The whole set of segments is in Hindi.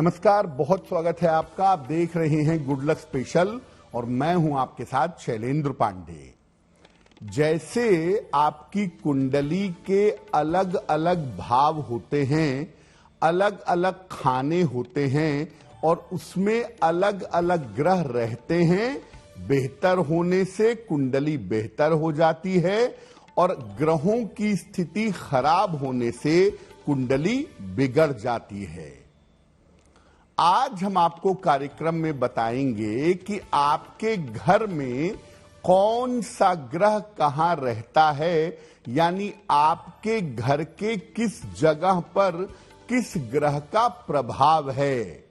नमस्कार, बहुत स्वागत है आपका। आप देख रहे हैं गुड लक स्पेशल और मैं हूं आपके साथ शैलेंद्र पांडे। जैसे आपकी कुंडली के अलग अलग भाव होते हैं, अलग अलग खाने होते हैं और उसमें अलग अलग ग्रह रहते हैं, बेहतर होने से कुंडली बेहतर हो जाती है और ग्रहों की स्थिति खराब होने से कुंडली बिगड़ जाती है। आज हम आपको कार्यक्रम में बताएंगे कि आपके घर में कौन सा ग्रह कहां रहता है, यानी आपके घर के किस जगह पर किस ग्रह का प्रभाव है।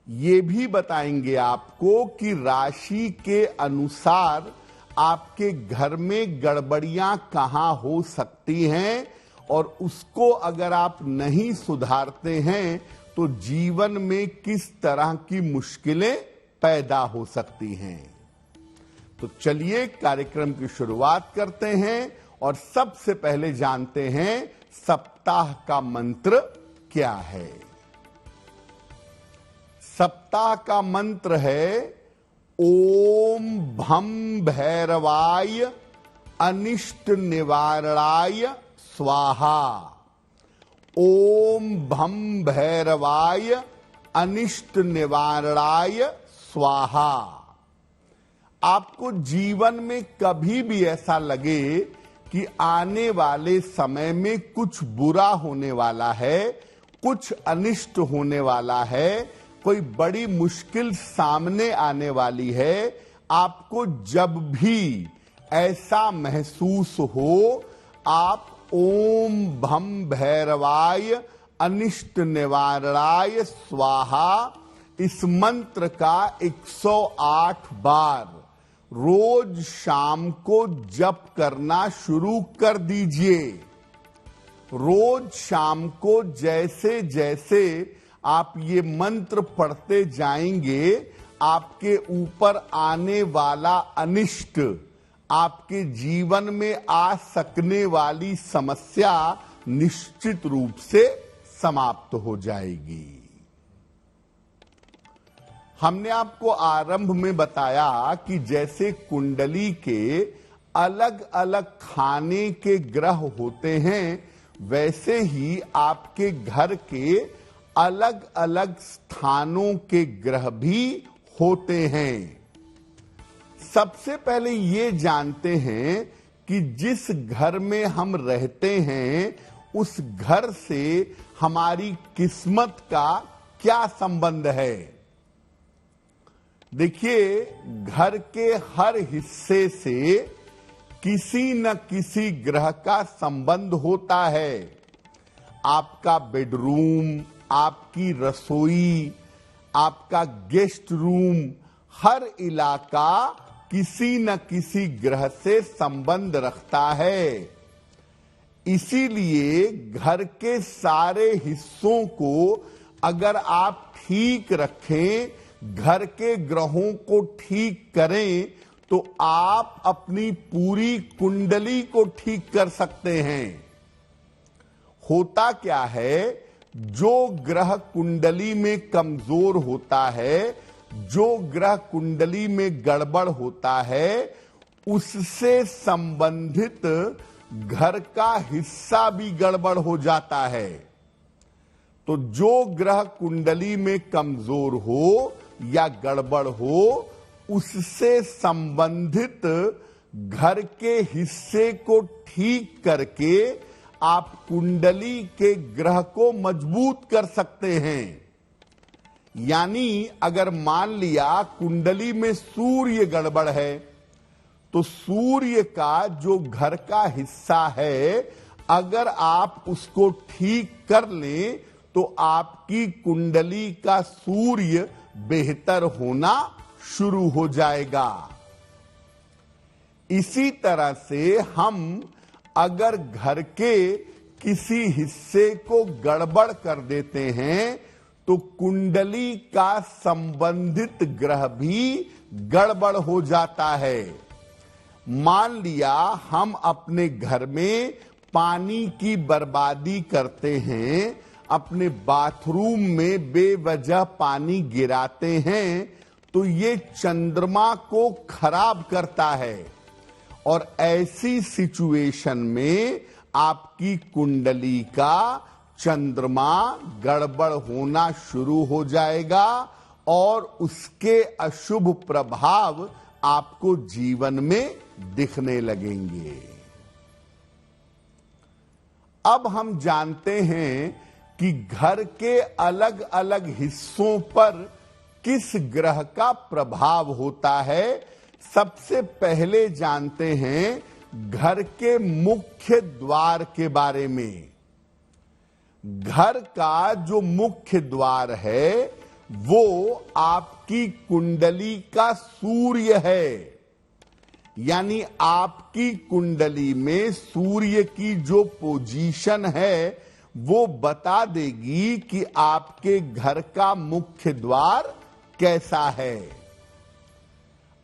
ये भी बताएंगे आपको कि राशि के अनुसार आपके घर में गड़बड़ियां कहां हो सकती हैं और उसको अगर आप नहीं सुधारते हैं तो जीवन में किस तरह की मुश्किलें पैदा हो सकती हैं। तो चलिए कार्यक्रम की शुरुआत करते हैं और सबसे पहले जानते हैं सप्ताह का मंत्र क्या है। सप्ताह का मंत्र है ओम भम भैरवाय अनिष्ट निवारणाय स्वाहा। ओम भम भैरवाय अनिष्ट निवारणाय स्वाहा। आपको जीवन में कभी भी ऐसा लगे कि आने वाले समय में कुछ बुरा होने वाला है, कुछ अनिष्ट होने वाला है, कोई बड़ी मुश्किल सामने आने वाली है, आपको जब भी ऐसा महसूस हो, आप ओम भम भैरवाय अनिष्ट निवारणाय स्वाहा इस मंत्र का 108 बार रोज शाम को जप करना शुरू कर दीजिए। रोज शाम को जैसे जैसे आप ये मंत्र पढ़ते जाएंगे, आपके ऊपर आने वाला अनिष्ट, आपके जीवन में आ सकने वाली समस्या निश्चित रूप से समाप्त हो जाएगी। हमने आपको आरंभ में बताया कि जैसे कुंडली के अलग अलग खाने के ग्रह होते हैं, वैसे ही आपके घर के अलग अलग स्थानों के ग्रह भी होते हैं। सबसे पहले ये जानते हैं कि जिस घर में हम रहते हैं उस घर से हमारी किस्मत का क्या संबंध है। देखिए, घर के हर हिस्से से किसी न किसी ग्रह का संबंध होता है। आपका बेडरूम, आपकी रसोई, आपका गेस्ट रूम, हर इलाका किसी न किसी ग्रह से संबंध रखता है। इसीलिए घर के सारे हिस्सों को अगर आप ठीक रखें, घर के ग्रहों को ठीक करें, तो आप अपनी पूरी कुंडली को ठीक कर सकते हैं। होता क्या है, जो ग्रह कुंडली में कमजोर होता है, जो ग्रह कुंडली में गड़बड़ होता है, उससे संबंधित घर का हिस्सा भी गड़बड़ हो जाता है। तो जो ग्रह कुंडली में कमजोर हो या गड़बड़ हो, उससे संबंधित घर के हिस्से को ठीक करके आप कुंडली के ग्रह को मजबूत कर सकते हैं। यानी अगर मान लिया कुंडली में सूर्य गड़बड़ है, तो सूर्य का जो घर का हिस्सा है, अगर आप उसको ठीक कर लें तो आपकी कुंडली का सूर्य बेहतर होना शुरू हो जाएगा। इसी तरह से हम अगर घर के किसी हिस्से को गड़बड़ कर देते हैं तो कुंडली का संबंधित ग्रह भी गड़बड़ हो जाता है। मान लिया हम अपने घर में पानी की बर्बादी करते हैं, अपने बाथरूम में बेवजह पानी गिराते हैं तो ये चंद्रमा को खराब करता है और ऐसी सिचुएशन में आपकी कुंडली का चंद्रमा गड़बड़ होना शुरू हो जाएगा और उसके अशुभ प्रभाव आपको जीवन में दिखने लगेंगे। अब हम जानते हैं कि घर के अलग अलग हिस्सों पर किस ग्रह का प्रभाव होता है। सबसे पहले जानते हैं घर के मुख्य द्वार के बारे में। घर का जो मुख्य द्वार है वो आपकी कुंडली का सूर्य है, यानी आपकी कुंडली में सूर्य की जो पोजीशन है वो बता देगी कि आपके घर का मुख्य द्वार कैसा है।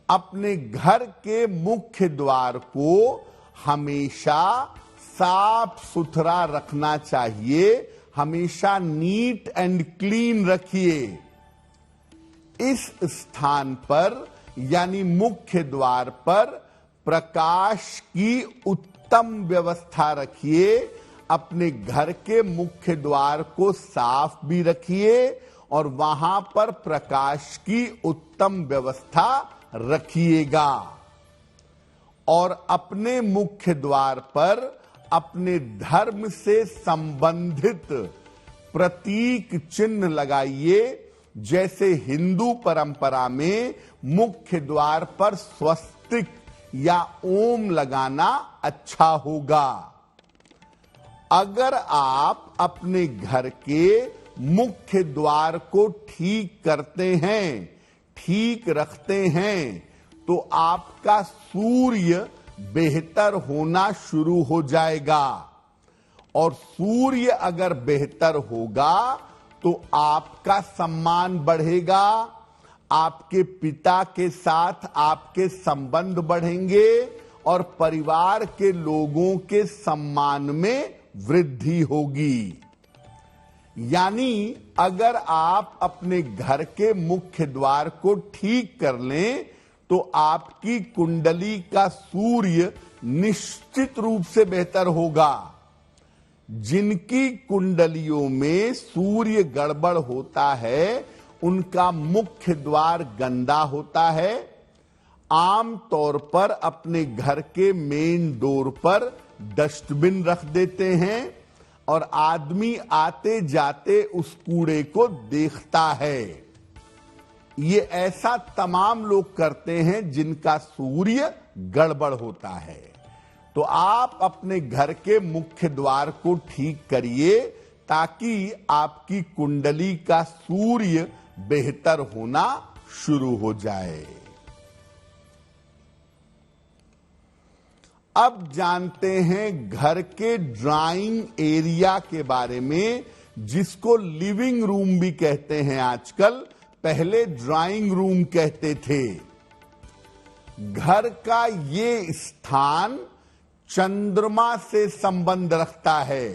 अपने घर के मुख्य द्वार को हमेशा साफ सुथरा रखना चाहिए, हमेशा नीट एंड क्लीन रखिए। इस स्थान पर यानी मुख्य द्वार पर प्रकाश की उत्तम व्यवस्था रखिए। अपने घर के मुख्य द्वार को साफ भी रखिए और वहां पर प्रकाश की उत्तम व्यवस्था रखिएगा। और अपने मुख्य द्वार पर अपने धर्म से संबंधित प्रतीक चिन्ह लगाइए। जैसे हिंदू परंपरा में मुख्य द्वार पर स्वस्तिक या ओम लगाना अच्छा होगा। अगर आप अपने घर के मुख्य द्वार को ठीक करते हैं, ठीक रखते हैं, तो आपका सूर्य बेहतर होना शुरू हो जाएगा। और सूर्य अगर बेहतर होगा तो आपका सम्मान बढ़ेगा, आपके पिता के साथ आपके संबंध बढ़ेंगे और परिवार के लोगों के सम्मान में वृद्धि होगी। यानी अगर आप अपने घर के मुख्य द्वार को ठीक कर लें तो आपकी कुंडली का सूर्य निश्चित रूप से बेहतर होगा। जिनकी कुंडलियों में सूर्य गड़बड़ होता है उनका मुख्य द्वार गंदा होता है। आम तौर पर अपने घर के मेन डोर पर डस्टबिन रख देते हैं और आदमी आते जाते उस कूड़े को देखता है। ये ऐसा तमाम लोग करते हैं जिनका सूर्य गड़बड़ होता है। तो आप अपने घर के मुख्य द्वार को ठीक करिए ताकि आपकी कुंडली का सूर्य बेहतर होना शुरू हो जाए। अब जानते हैं घर के ड्राइंग एरिया के बारे में, जिसको लिविंग रूम भी कहते हैं आजकल, पहले ड्राइंग रूम कहते थे। घर का ये स्थान चंद्रमा से संबंध रखता है।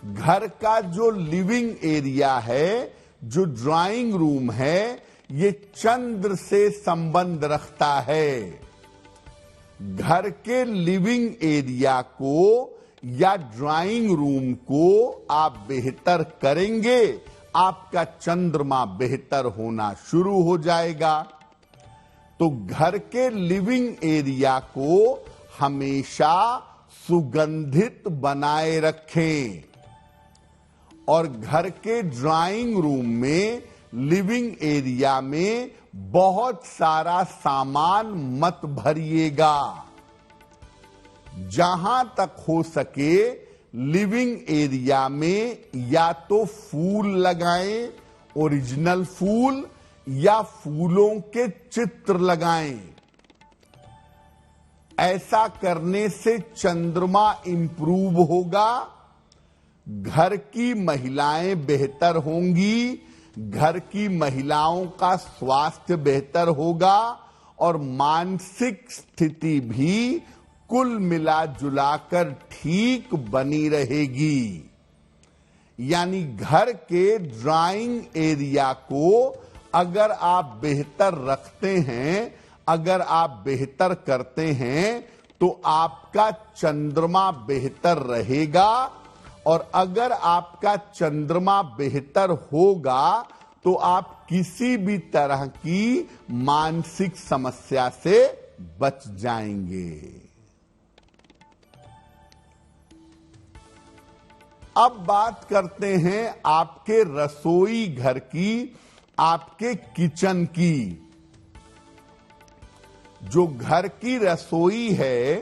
घर का जो लिविंग एरिया है, जो ड्राइंग रूम है, ये चंद्र से संबंध रखता है। घर के लिविंग एरिया को या ड्राइंग रूम को आप बेहतर करेंगे, आपका चंद्रमा बेहतर होना शुरू हो जाएगा। तो घर के लिविंग एरिया को हमेशा सुगंधित बनाए रखें और घर के ड्राइंग रूम में, लिविंग एरिया में बहुत सारा सामान मत भरिएगा। जहां तक हो सके लिविंग एरिया में या तो फूल लगाएं, ओरिजिनल फूल, या फूलों के चित्र लगाएं। ऐसा करने से चंद्रमा इंप्रूव होगा, घर की महिलाएं बेहतर होंगी, घर की महिलाओं का स्वास्थ्य बेहतर होगा और मानसिक स्थिति भी कुल मिला जुलाकर ठीक बनी रहेगी। यानी घर के ड्राइंग एरिया को अगर आप बेहतर रखते हैं, अगर आप बेहतर करते हैं, तो आपका चंद्रमा बेहतर रहेगा। और अगर आपका चंद्रमा बेहतर होगा तो आप किसी भी तरह की मानसिक समस्या से बच जाएंगे। अब बात करते हैं आपके रसोई घर की, आपके किचन की। जो घर की रसोई है,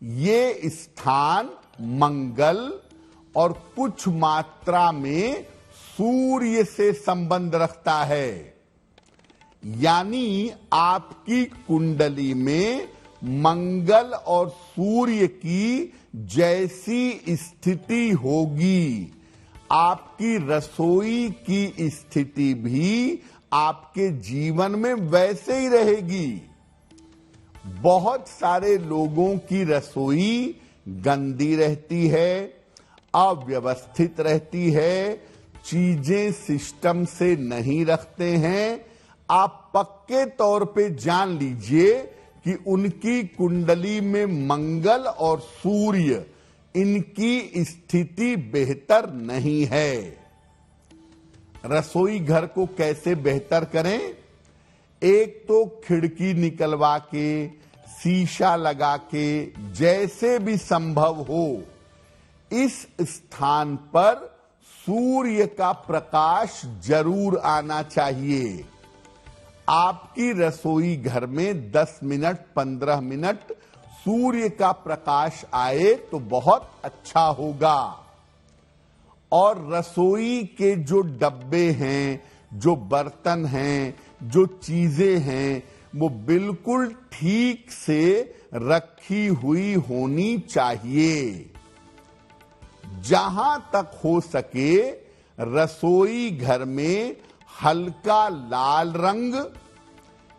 ये स्थान मंगल और कुछ मात्रा में सूर्य से संबंध रखता है। यानी आपकी कुंडली में मंगल और सूर्य की जैसी स्थिति होगी, आपकी रसोई की स्थिति भी आपके जीवन में वैसे ही रहेगी। बहुत सारे लोगों की रसोई गंदी रहती है, अव्यवस्थित रहती है, चीजें सिस्टम से नहीं रखते हैं। आप पक्के तौर पे जान लीजिए कि उनकी कुंडली में मंगल और सूर्य, इनकी स्थिति बेहतर नहीं है। रसोई घर को कैसे बेहतर करें? एक तो खिड़की निकलवा के, शीशा लगा के, जैसे भी संभव हो इस स्थान पर सूर्य का प्रकाश जरूर आना चाहिए। आपकी रसोई घर में 10 मिनट 15 मिनट सूर्य का प्रकाश आए तो बहुत अच्छा होगा। और रसोई के जो डब्बे हैं, जो बर्तन हैं, जो चीजें हैं, वो बिल्कुल ठीक से रखी हुई होनी चाहिए। जहां तक हो सके रसोई घर में हल्का लाल रंग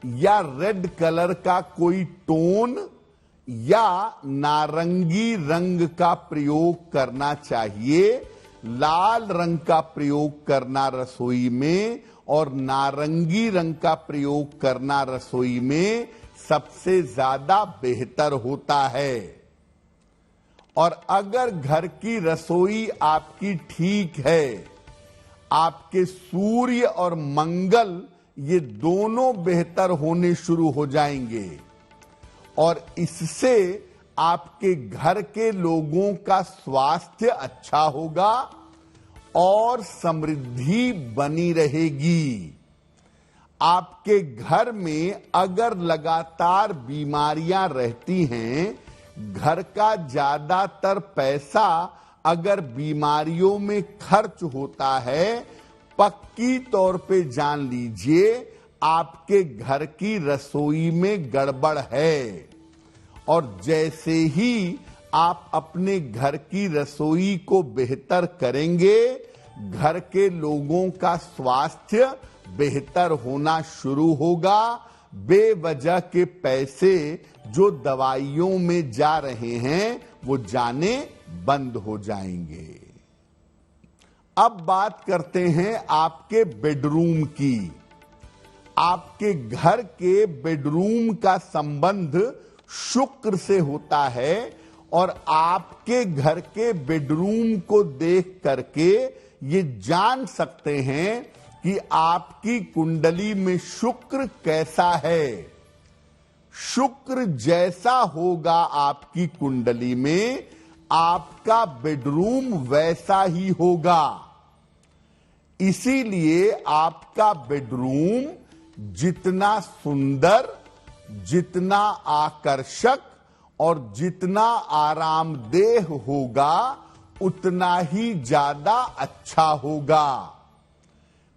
या रेड कलर का कोई टोन या नारंगी रंग का प्रयोग करना चाहिए। लाल रंग का प्रयोग करना रसोई में और नारंगी रंग का प्रयोग करना रसोई में सबसे ज्यादा बेहतर होता है। और अगर घर की रसोई आपकी ठीक है, आपके सूर्य और मंगल ये दोनों बेहतर होने शुरू हो जाएंगे और इससे आपके घर के लोगों का स्वास्थ्य अच्छा होगा और समृद्धि बनी रहेगी। आपके घर में अगर लगातार बीमारियां रहती हैं, घर का ज्यादातर पैसा अगर बीमारियों में खर्च होता है, पक्की तौर पे जान लीजिए आपके घर की रसोई में गड़बड़ है। और जैसे ही आप अपने घर की रसोई को बेहतर करेंगे, घर के लोगों का स्वास्थ्य बेहतर होना शुरू होगा। बेवजह के पैसे जो दवाइयों में जा रहे हैं वो जाने बंद हो जाएंगे। अब बात करते हैं आपके बेडरूम की। आपके घर के बेडरूम का संबंध शुक्र से होता है और आपके घर के बेडरूम को देख करके ये जान सकते हैं कि आपकी कुंडली में शुक्र कैसा है। शुक्र जैसा होगा आपकी कुंडली में, आपका बेडरूम वैसा ही होगा। इसीलिए आपका बेडरूम जितना सुंदर, जितना आकर्षक और जितना आरामदेह होगा, उतना ही ज्यादा अच्छा होगा।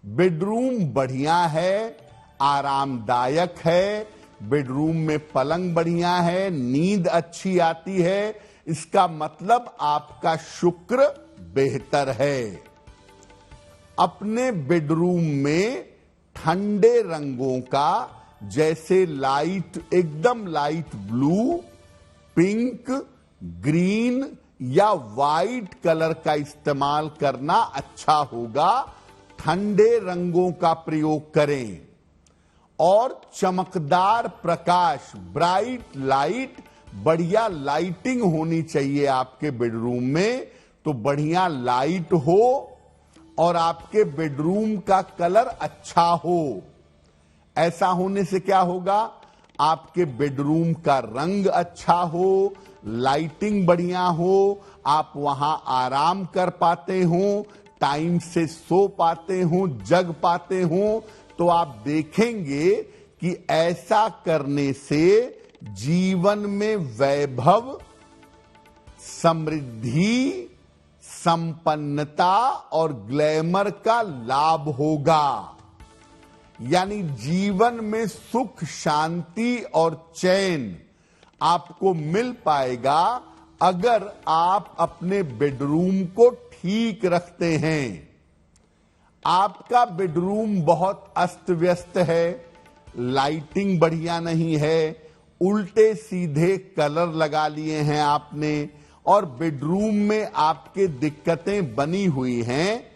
बेडरूम बढ़िया है, आरामदायक है, बेडरूम में पलंग बढ़िया है, नींद अच्छी आती है, इसका मतलब आपका शुक्र बेहतर है। अपने बेडरूम में ठंडे रंगों का, जैसे लाइट, एकदम लाइट ब्लू, पिंक, ग्रीन या वाइट कलर का इस्तेमाल करना अच्छा होगा। ठंडे रंगों का प्रयोग करें और चमकदार प्रकाश, ब्राइट लाइट, बढ़िया लाइटिंग होनी चाहिए आपके बेडरूम में। तो बढ़िया लाइट हो और आपके बेडरूम का कलर अच्छा हो। ऐसा होने से क्या होगा, आपके बेडरूम का रंग अच्छा हो, लाइटिंग बढ़िया हो, आप वहां आराम कर पाते हो, टाइम से सो पाते हो, जग पाते हो। तो आप देखेंगे कि ऐसा करने से जीवन में वैभव, समृद्धि, संपन्नता और ग्लैमर का लाभ होगा। यानी जीवन में सुख, शांति और चैन आपको मिल पाएगा अगर आप अपने बेडरूम को ठीक रखते हैं। आपका बेडरूम बहुत अस्त व्यस्त है, लाइटिंग बढ़िया नहीं है, उल्टे सीधे कलर लगा लिए हैं आपने और बेडरूम में आपके दिक्कतें बनी हुई हैं,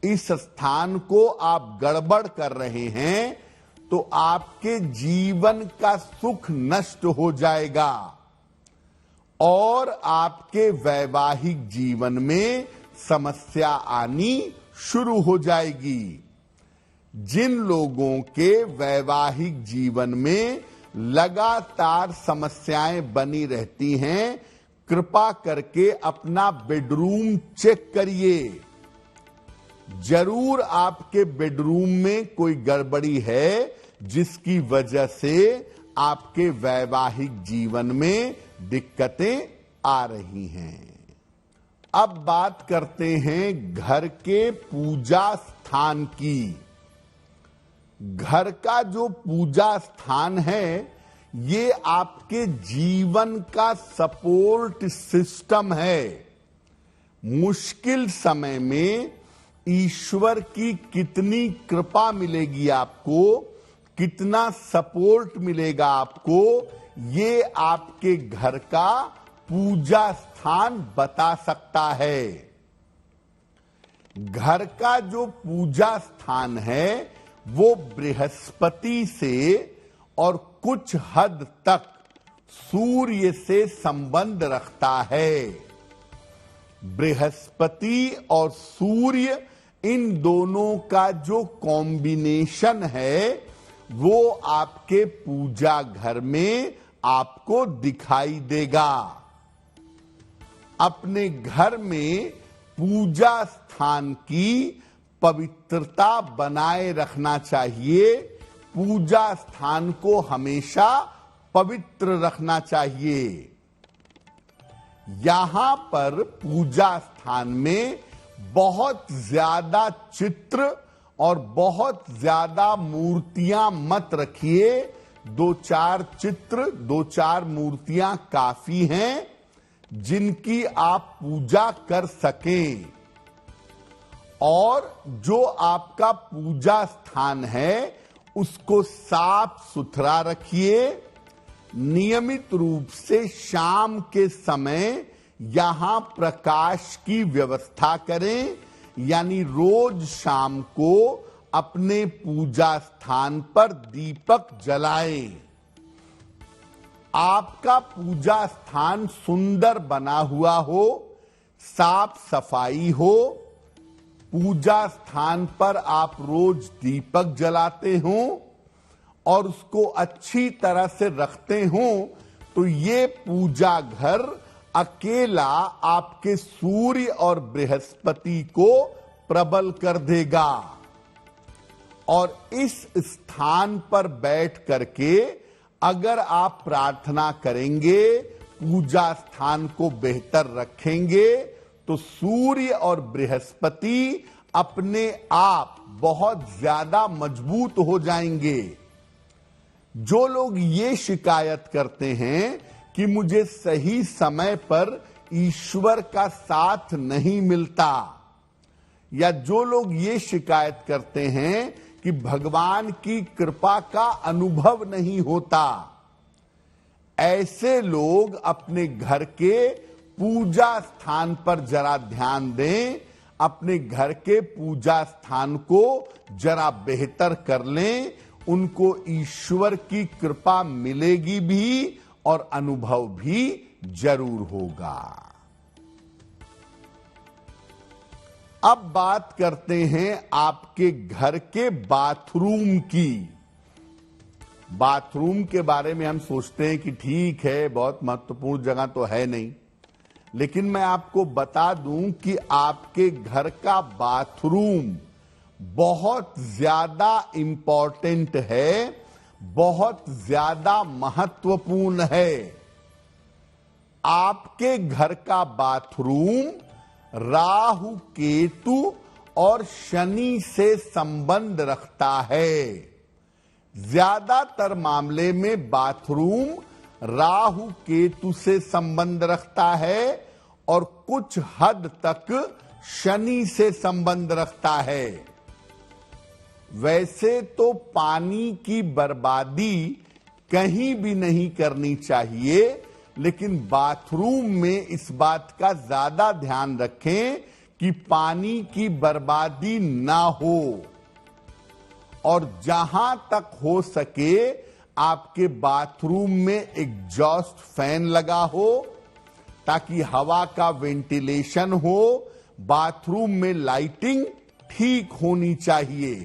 इस स्थान को आप गड़बड़ कर रहे हैं, तो आपके जीवन का सुख नष्ट हो जाएगा और आपके वैवाहिक जीवन में समस्या आनी शुरू हो जाएगी। जिन लोगों के वैवाहिक जीवन में लगातार समस्याएं बनी रहती हैं, कृपा करके अपना बेडरूम चेक करिए। जरूर आपके बेडरूम में कोई गड़बड़ी है जिसकी वजह से आपके वैवाहिक जीवन में दिक्कतें आ रही हैं। अब बात करते हैं घर के पूजा स्थान की। घर का जो पूजा स्थान है, ये आपके जीवन का सपोर्ट सिस्टम है। मुश्किल समय में ईश्वर की कितनी कृपा मिलेगी आपको, कितना सपोर्ट मिलेगा आपको, ये आपके घर का पूजा स्थान बता सकता है। घर का जो पूजा स्थान है वो बृहस्पति से और कुछ हद तक सूर्य से संबंध रखता है। बृहस्पति और सूर्य, इन दोनों का जो कॉम्बिनेशन है वो आपके पूजा घर में आपको दिखाई देगा। अपने घर में पूजा स्थान की पवित्रता बनाए रखना चाहिए। पूजा स्थान को हमेशा पवित्र रखना चाहिए। यहां पर पूजा स्थान में बहुत ज्यादा चित्र और बहुत ज्यादा मूर्तियां मत रखिए। 2-4 चित्र, 2-4 मूर्तियां काफी हैं जिनकी आप पूजा कर सकें। और जो आपका पूजा स्थान है उसको साफ सुथरा रखिए। नियमित रूप से शाम के समय यहां प्रकाश की व्यवस्था करें। यानी रोज शाम को अपने पूजा स्थान पर दीपक जलाएं। आपका पूजा स्थान सुंदर बना हुआ हो, साफ सफाई हो, पूजा स्थान पर आप रोज दीपक जलाते हो और उसको अच्छी तरह से रखते हो, तो ये पूजा घर अकेला आपके सूर्य और बृहस्पति को प्रबल कर देगा। और इस स्थान पर बैठ करके अगर आप प्रार्थना करेंगे, पूजा स्थान को बेहतर रखेंगे, तो सूर्य और बृहस्पति अपने आप बहुत ज्यादा मजबूत हो जाएंगे। जो लोग ये शिकायत करते हैं कि मुझे सही समय पर ईश्वर का साथ नहीं मिलता, या जो लोग ये शिकायत करते हैं कि भगवान की कृपा का अनुभव नहीं होता, ऐसे लोग अपने घर के पूजा स्थान पर जरा ध्यान दें, अपने घर के पूजा स्थान को जरा बेहतर कर लें, उनको ईश्वर की कृपा मिलेगी भी और अनुभव भी जरूर होगा। अब बात करते हैं आपके घर के बाथरूम की। बाथरूम के बारे में हम सोचते हैं कि ठीक है, बहुत महत्वपूर्ण जगह तो है नहीं, लेकिन मैं आपको बता दूं कि आपके घर का बाथरूम बहुत ज्यादा इंपॉर्टेंट है, बहुत ज्यादा महत्वपूर्ण है। आपके घर का बाथरूम राहु, केतु और शनि से संबंध रखता है। ज्यादातर मामले में बाथरूम राहु केतु से संबंध रखता है और कुछ हद तक शनि से संबंध रखता है। वैसे तो पानी की बर्बादी कहीं भी नहीं करनी चाहिए, लेकिन बाथरूम में इस बात का ज्यादा ध्यान रखें कि पानी की बर्बादी ना हो, और जहां तक हो सके आपके बाथरूम में एग्जॉस्ट फैन लगा हो ताकि हवा का वेंटिलेशन हो। बाथरूम में लाइटिंग ठीक होनी चाहिए।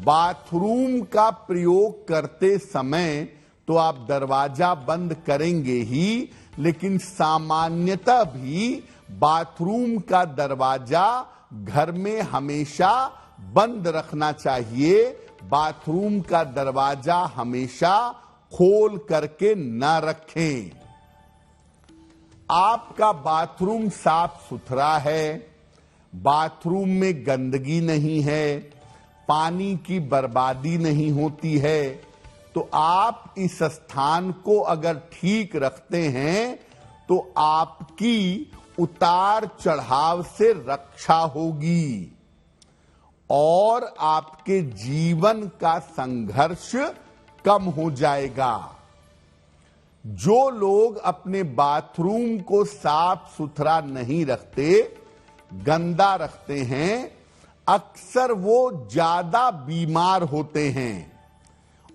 बाथरूम का प्रयोग करते समय तो आप दरवाजा बंद करेंगे ही, लेकिन सामान्यतः भी बाथरूम का दरवाजा घर में हमेशा बंद रखना चाहिए। बाथरूम का दरवाजा हमेशा खोल करके न रखें। आपका बाथरूम साफ सुथरा है, बाथरूम में गंदगी नहीं है, पानी की बर्बादी नहीं होती है, तो आप इस स्थान को अगर ठीक रखते हैं तो आपकी उतार चढ़ाव से रक्षा होगी और आपके जीवन का संघर्ष कम हो जाएगा। जो लोग अपने बाथरूम को साफ सुथरा नहीं रखते, गंदा रखते हैं, अक्सर वो ज्यादा बीमार होते हैं।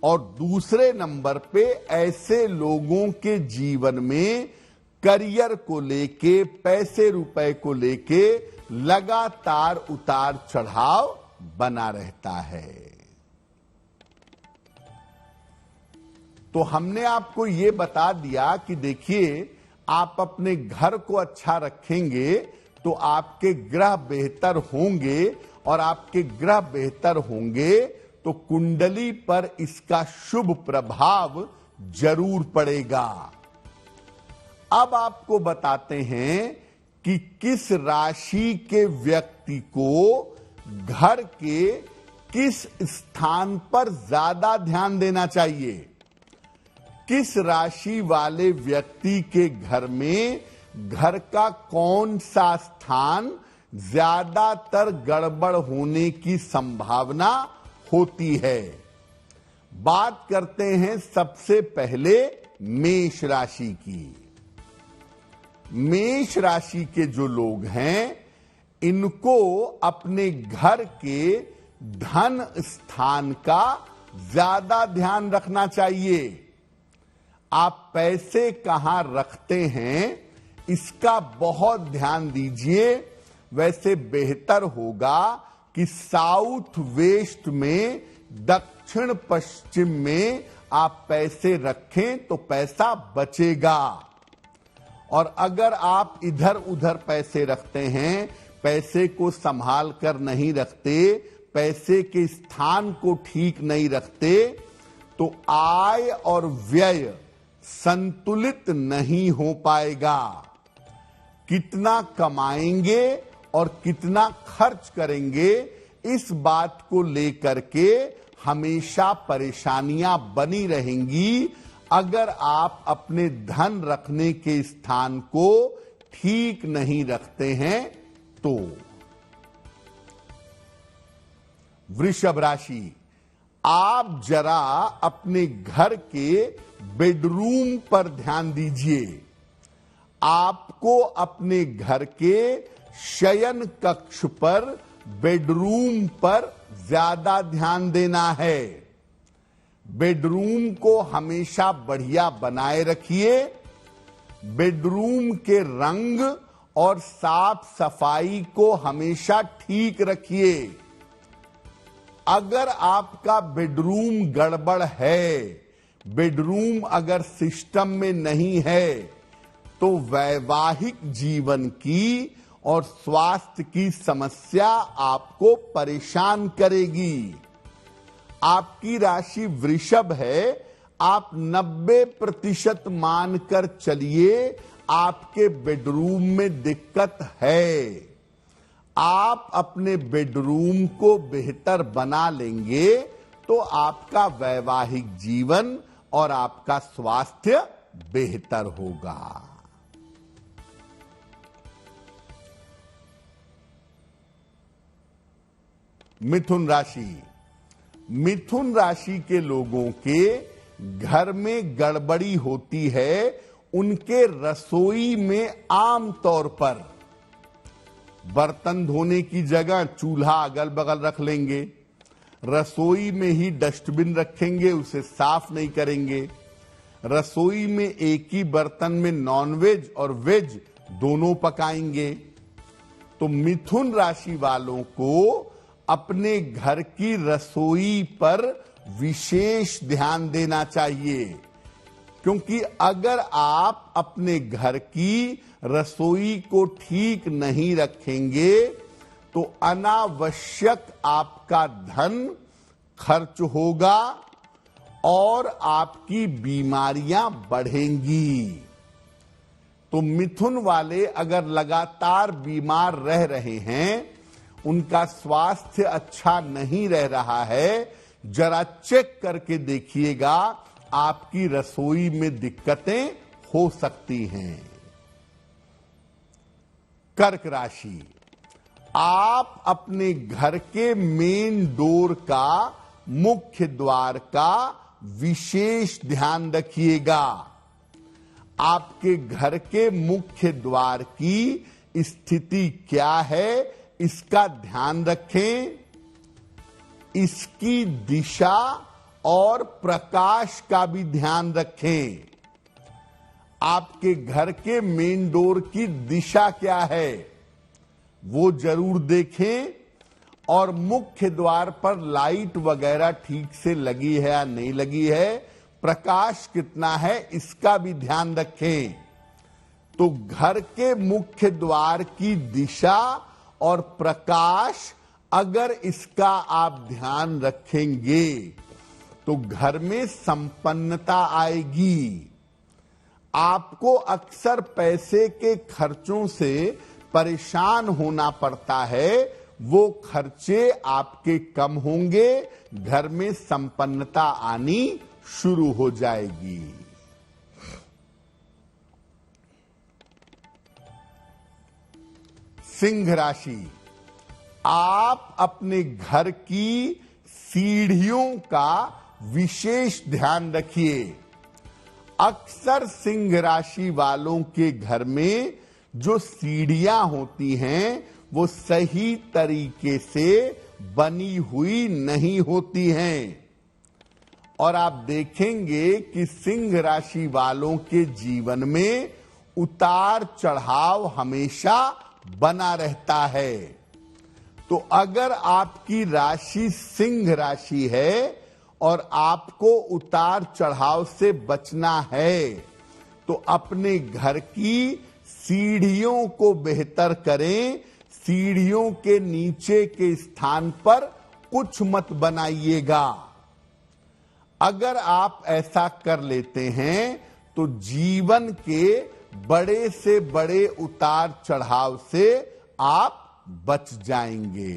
और दूसरे नंबर पे ऐसे लोगों के जीवन में करियर को लेके, पैसे रुपए को लेके लगातार उतार चढ़ाव बना रहता है। तो हमने आपको ये बता दिया कि देखिए, आप अपने घर को अच्छा रखेंगे तो आपके ग्रह बेहतर होंगे, और आपके ग्रह बेहतर होंगे तो कुंडली पर इसका शुभ प्रभाव जरूर पड़ेगा। अब आपको बताते हैं कि किस राशि के व्यक्ति को घर के किस स्थान पर ज्यादा ध्यान देना चाहिए। किस राशि वाले व्यक्ति के घर में घर का कौन सा स्थान ज्यादातर गड़बड़ होने की संभावना होती है। बात करते हैं सबसे पहले मेष राशि की। मेष राशि के जो लोग हैं, इनको अपने घर के धन स्थान का ज्यादा ध्यान रखना चाहिए। आप पैसे कहां रखते हैं इसका बहुत ध्यान दीजिए। वैसे बेहतर होगा कि साउथ वेस्ट में, दक्षिण पश्चिम में आप पैसे रखें तो पैसा बचेगा। और अगर आप इधर उधर पैसे रखते हैं, पैसे को संभाल कर नहीं रखते, पैसे के स्थान को ठीक नहीं रखते, तो आय और व्यय संतुलित नहीं हो पाएगा। कितना कमाएंगे और कितना खर्च करेंगे, इस बात को लेकर के हमेशा परेशानियां बनी रहेंगी अगर आप अपने धन रखने के स्थान को ठीक नहीं रखते हैं तो। वृषभ राशि, आप जरा अपने घर के बेडरूम पर ध्यान दीजिए। आपको अपने घर के शयन कक्ष पर, बेडरूम पर ज्यादा ध्यान देना है। बेडरूम को हमेशा बढ़िया बनाए रखिए। बेडरूम के रंग और साफ सफाई को हमेशा ठीक रखिए। अगर आपका बेडरूम गड़बड़ है, बेडरूम अगर सिस्टम में नहीं है, तो वैवाहिक जीवन की और स्वास्थ्य की समस्या आपको परेशान करेगी। आपकी राशि वृषभ है। आप 90% मानकर चलिए आपके बेडरूम में दिक्कत है। आप अपने बेडरूम को बेहतर बना लेंगे तो आपका वैवाहिक जीवन और आपका स्वास्थ्य बेहतर होगा। मिथुन राशि। मिथुन राशि के लोगों के घर में गड़बड़ी होती है। उनके रसोई में आम तौर पर बर्तन धोने की जगह चूल्हा अगल बगल रख लेंगे, रसोई में ही डस्टबिन रखेंगे, उसे साफ नहीं करेंगे। रसोई में एक ही बर्तन में नॉनवेज और वेज दोनों पकाएंगे। तो मिथुन राशि वालों को अपने घर की रसोई पर विशेष ध्यान देना चाहिए, क्योंकि अगर आप अपने घर की रसोई को ठीक नहीं रखेंगे तो अनावश्यक आपका धन खर्च होगा और आपकी बीमारियां बढ़ेंगी। तो मिथुन वाले अगर लगातार बीमार रह रहे हैं, उनका स्वास्थ्य अच्छा नहीं रह रहा है, जरा चेक करके देखिएगा, आपकी रसोई में दिक्कतें हो सकती हैं। कर्क राशि। आप अपने घर के मेन डोर का, मुख्य द्वार का विशेष ध्यान रखिएगा। आपके घर के मुख्य द्वार की स्थिति क्या है, इसका ध्यान रखें। इसकी दिशा और प्रकाश का भी ध्यान रखें। आपके घर के मेन डोर की दिशा क्या है वो जरूर देखें, और मुख्य द्वार पर लाइट वगैरह ठीक से लगी है या नहीं लगी है, प्रकाश कितना है, इसका भी ध्यान रखें। तो घर के मुख्य द्वार की दिशा और प्रकाश, अगर इसका आप ध्यान रखेंगे तो घर में संपन्नता आएगी। आपको अक्सर पैसे के खर्चों से परेशान होना पड़ता है, वो खर्चे आपके कम होंगे, घर में संपन्नता आनी शुरू हो जाएगी। सिंह राशि। आप अपने घर की सीढ़ियों का विशेष ध्यान रखिए। अक्सर सिंह राशि वालों के घर में जो सीढ़ियां होती हैं वो सही तरीके से बनी हुई नहीं होती हैं, और आप देखेंगे कि सिंह राशि वालों के जीवन में उतार चढ़ाव हमेशा बना रहता है। तो अगर आपकी राशि सिंह राशि है और आपको उतार चढ़ाव से बचना है, तो अपने घर की सीढ़ियों को बेहतर करें। सीढ़ियों के नीचे के स्थान पर कुछ मत बनाइएगा। अगर आप ऐसा कर लेते हैं तो जीवन के बड़े से बड़े उतार चढ़ाव से आप बच जाएंगे।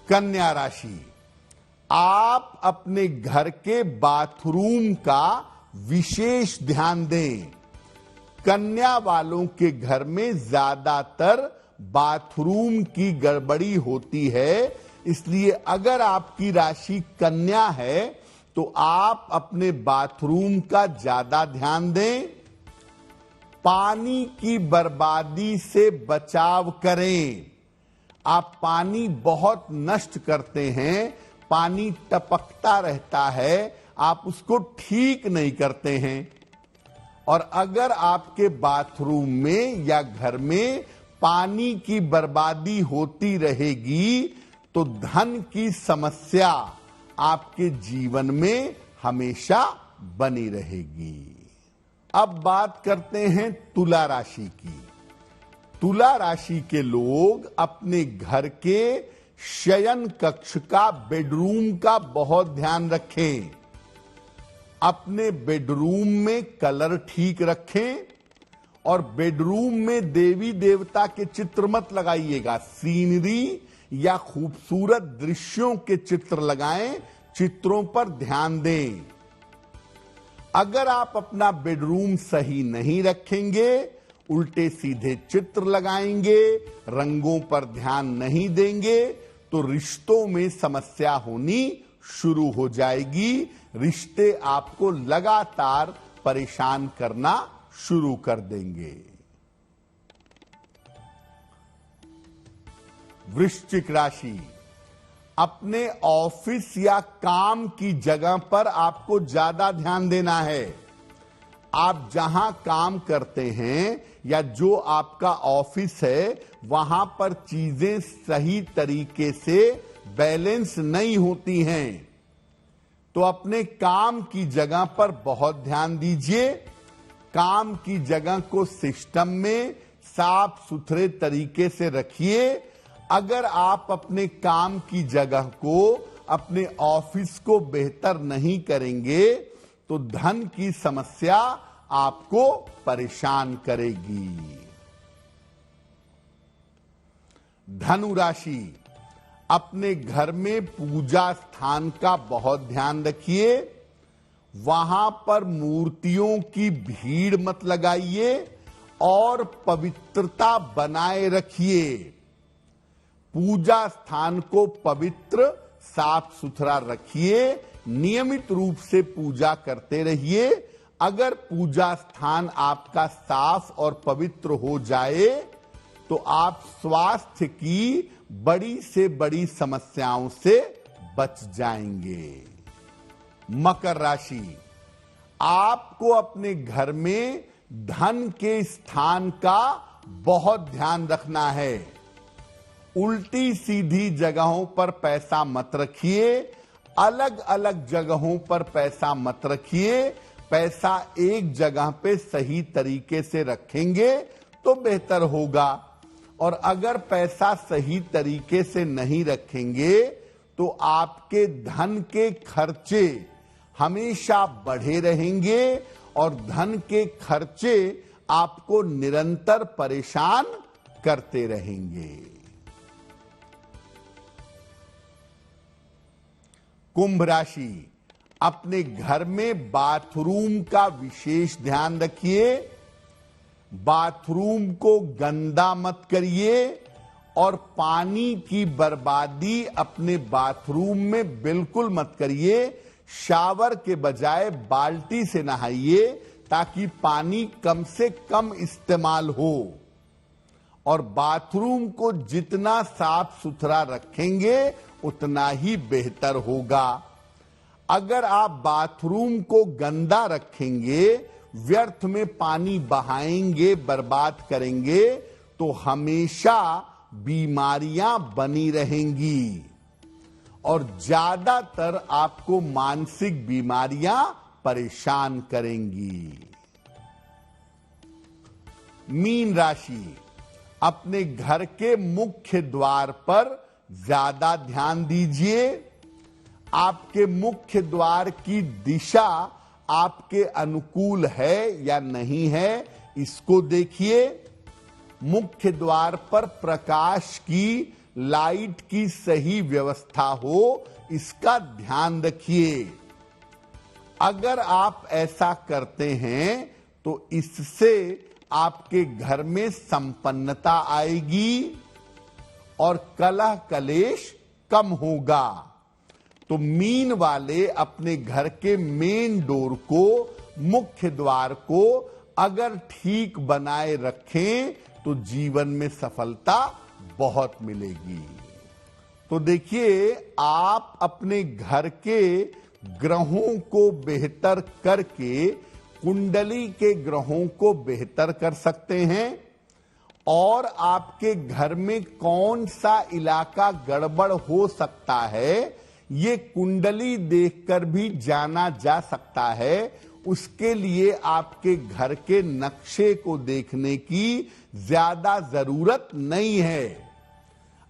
कन्या राशि। आप अपने घर के बाथरूम का विशेष ध्यान दें। कन्या वालों के घर में ज्यादातर बाथरूम की गड़बड़ी होती है, इसलिए अगर आपकी राशि कन्या है तो आप अपने बाथरूम का ज्यादा ध्यान दें। पानी की बर्बादी से बचाव करें। आप पानी बहुत नष्ट करते हैं, पानी टपकता रहता है, आप उसको ठीक नहीं करते हैं। और अगर आपके बाथरूम में या घर में पानी की बर्बादी होती रहेगी तो धन की समस्या आपके जीवन में हमेशा बनी रहेगी। अब बात करते हैं तुला राशि की। तुला राशि के लोग अपने घर के शयन कक्ष का, बेडरूम का बहुत ध्यान रखें। अपने बेडरूम में कलर ठीक रखें और बेडरूम में देवी देवता के चित्र मत लगाइएगा। सीनरी या खूबसूरत दृश्यों के चित्र लगाएं, चित्रों पर ध्यान दें। अगर आप अपना बेडरूम सही नहीं रखेंगे, उल्टे सीधे चित्र लगाएंगे, रंगों पर ध्यान नहीं देंगे, तो रिश्तों में समस्या होनी शुरू हो जाएगी। रिश्ते आपको लगातार परेशान करना शुरू कर देंगे। वृश्चिक राशि, अपने ऑफिस या काम की जगह पर आपको ज्यादा ध्यान देना है। आप जहां काम करते हैं या जो आपका ऑफिस है, वहां पर चीजें सही तरीके से बैलेंस नहीं होती हैं, तो अपने काम की जगह पर बहुत ध्यान दीजिए। काम की जगह को सिस्टम में साफ सुथरे तरीके से रखिए। अगर आप अपने काम की जगह को, अपने ऑफिस को बेहतर नहीं करेंगे तो धन की समस्या आपको परेशान करेगी। धनु राशि, अपने घर में पूजा स्थान का बहुत ध्यान रखिए। वहां पर मूर्तियों की भीड़ मत लगाइए और पवित्रता बनाए रखिए। पूजा स्थान को पवित्र, साफ सुथरा रखिए। नियमित रूप से पूजा करते रहिए। अगर पूजा स्थान आपका साफ और पवित्र हो जाए तो आप स्वास्थ्य की बड़ी से बड़ी समस्याओं से बच जाएंगे। मकर राशि, आपको अपने घर में धन के स्थान का बहुत ध्यान रखना है। उल्टी सीधी जगहों पर पैसा मत रखिए। अलग अलग जगहों पर पैसा मत रखिए। पैसा एक जगह पे सही तरीके से रखेंगे तो बेहतर होगा। और अगर पैसा सही तरीके से नहीं रखेंगे तो आपके धन के खर्चे हमेशा बढ़े रहेंगे और धन के खर्चे आपको निरंतर परेशान करते रहेंगे। कुंभ राशि, अपने घर में बाथरूम का विशेष ध्यान रखिए। बाथरूम को गंदा मत करिए और पानी की बर्बादी अपने बाथरूम में बिल्कुल मत करिए। शावर के बजाय बाल्टी से नहाइए ताकि पानी कम से कम इस्तेमाल हो। और बाथरूम को जितना साफ सुथरा रखेंगे उतना ही बेहतर होगा। अगर आप बाथरूम को गंदा रखेंगे, व्यर्थ में पानी बहाएंगे, बर्बाद करेंगे, तो हमेशा बीमारियां बनी रहेंगी और ज्यादातर आपको मानसिक बीमारियां परेशान करेंगी। मीन राशि, अपने घर के मुख्य द्वार पर ज्यादा ध्यान दीजिए। आपके मुख्य द्वार की दिशा आपके अनुकूल है या नहीं है, इसको देखिए। मुख्य द्वार पर प्रकाश की, लाइट की सही व्यवस्था हो, इसका ध्यान रखिए। अगर आप ऐसा करते हैं तो इससे आपके घर में संपन्नता आएगी और कलह कलेश कम होगा। तो मीन वाले अपने घर के मेन डोर को, मुख्य द्वार को अगर ठीक बनाए रखें तो जीवन में सफलता बहुत मिलेगी। तो देखिए, आप अपने घर के ग्रहों को बेहतर करके कुंडली के ग्रहों को बेहतर कर सकते हैं और आपके घर में कौन सा इलाका गड़बड़ हो सकता है ये कुंडली देखकर भी जाना जा सकता है। उसके लिए आपके घर के नक्शे को देखने की ज्यादा जरूरत नहीं है।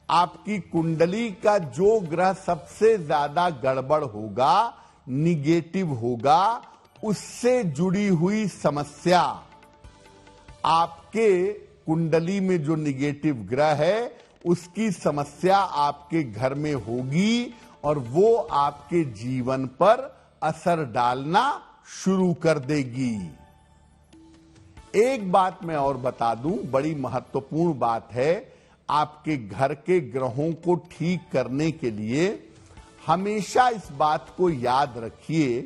आपकी कुंडली का जो ग्रह सबसे ज्यादा गड़बड़ होगा, निगेटिव होगा, उससे जुड़ी हुई समस्या, आपके कुंडली में जो निगेटिव ग्रह है उसकी समस्या आपके घर में होगी और वो आपके जीवन पर असर डालना शुरू कर देगी। एक बात मैं और बता दूं, बड़ी महत्वपूर्ण बात है। आपके घर के ग्रहों को ठीक करने के लिए हमेशा इस बात को याद रखिए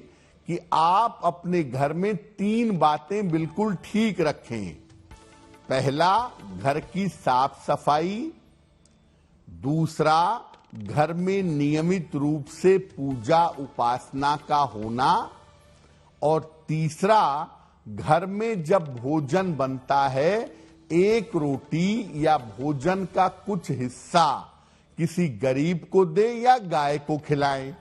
कि आप अपने घर में 3 बातें बिल्कुल ठीक रखें। पहला, घर की साफ सफाई। दूसरा, घर में नियमित रूप से पूजा उपासना का होना। और तीसरा, घर में जब भोजन बनता है, एक रोटी या भोजन का कुछ हिस्सा किसी गरीब को दे या गाय को खिलाएं।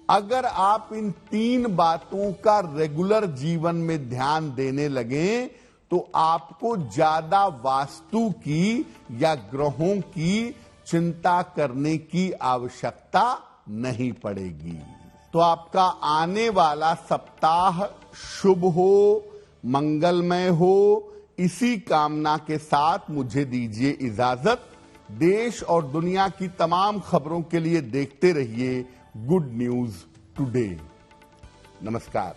अगर आप इन 3 बातों का रेगुलर जीवन में ध्यान देने लगें तो आपको ज्यादा वास्तु की या ग्रहों की चिंता करने की आवश्यकता नहीं पड़ेगी। तो आपका आने वाला सप्ताह शुभ हो, मंगलमय हो, इसी कामना के साथ मुझे दीजिए इजाजत। देश और दुनिया की तमाम खबरों के लिए देखते रहिए गुड न्यूज टुडे। नमस्कार।